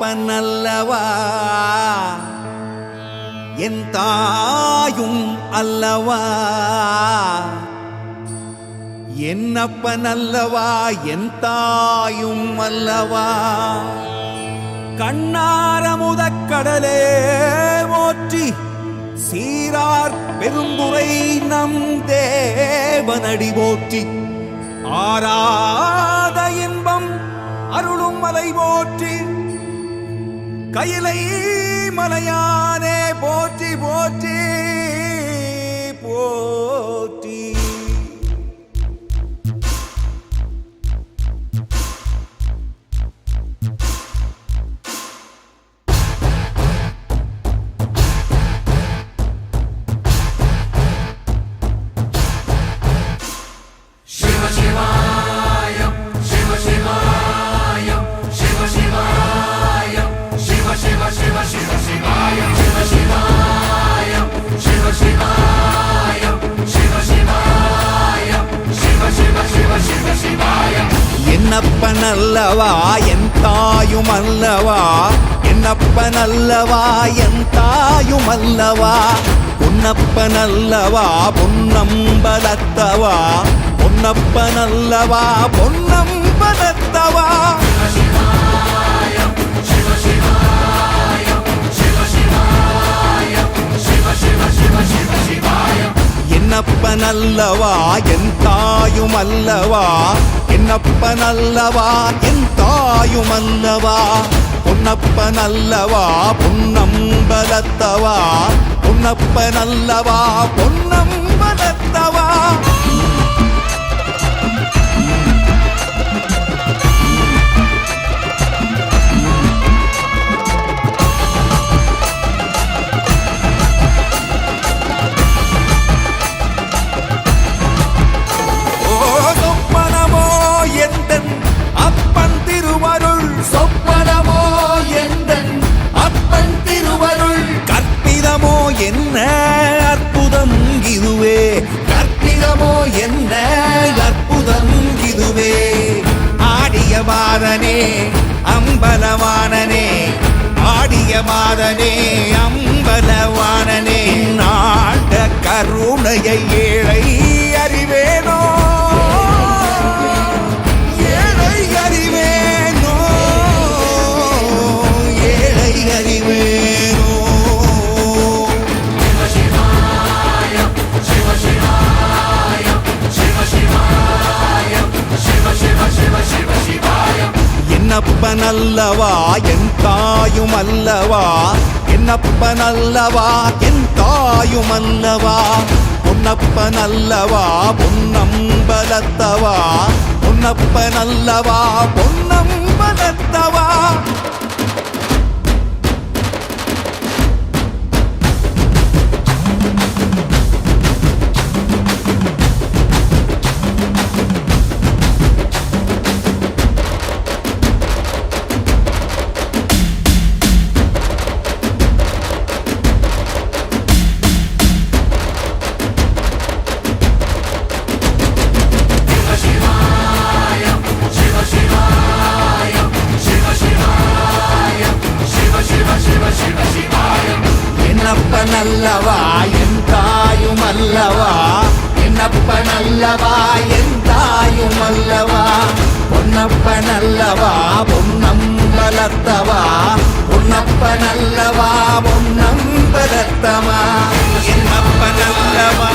என்னப்பனல்லவா என் தாயும் அல்லவா என்னப்பனல்லவா என் தாயும் அல்லவா கண்ணாரமுதக்கடலே போற்றி சீரார் பெரும்புரை நம் தேவனடி போற்றி ஆராத இன்பம் அருளும் மலை போற்றி கையிலை மலையானே போற்றி போற்றி போற்றி என்னப்பனல்லவா என் தாயும் அல்லவா என்னப்பனல்லவா என் தாயும் அல்லவா பொன்னப்பனல்லவா பொன்னம்பலத்தவா பொன்னப்பனல்லவா பொன்னம்பலத்தவா என்னப்பனல்லவா என் தாயும் அல்லவா என்னப்பனல்லவா என் தாயும் அல்லவா பொன்னப்பனல்லவா பொன்னம்பலத்தவா பொன்னப்பனல்லவா பொன்னம்பலத்தவா என்ன அற்புதம் இதுவே கற்பிதமோ என்ன அற்புதம் இதுவே ஆடிய மாதனே அம்பலவானனே ஆடிய மாதனே அம்பலவானனே நாட கருணையை ஏழை அறிவேனோ ஏழை அறிவேனோ ஏழை அறிவேனோ என்னப்பனல்லவா என் தாயும் அல்லவா என்னப்பனல்லவா என் தாயும் அல்லவா பொன்னப்பனல்லவா பொன்னம்பலத்தவா பொன்னப்பனல்லவா பொன்னம்பலத்தவா என்னப்பனல்லவா என் தாயும் அல்லவா என்னப்பனல்லவா என் தாயும் அல்லவா பொன்னப்பனல்லவா பொன்னம்பலத்தவா பொன்னப்பனல்லவா பொன்னம்பலத்தவா என்னப்பனல்லவா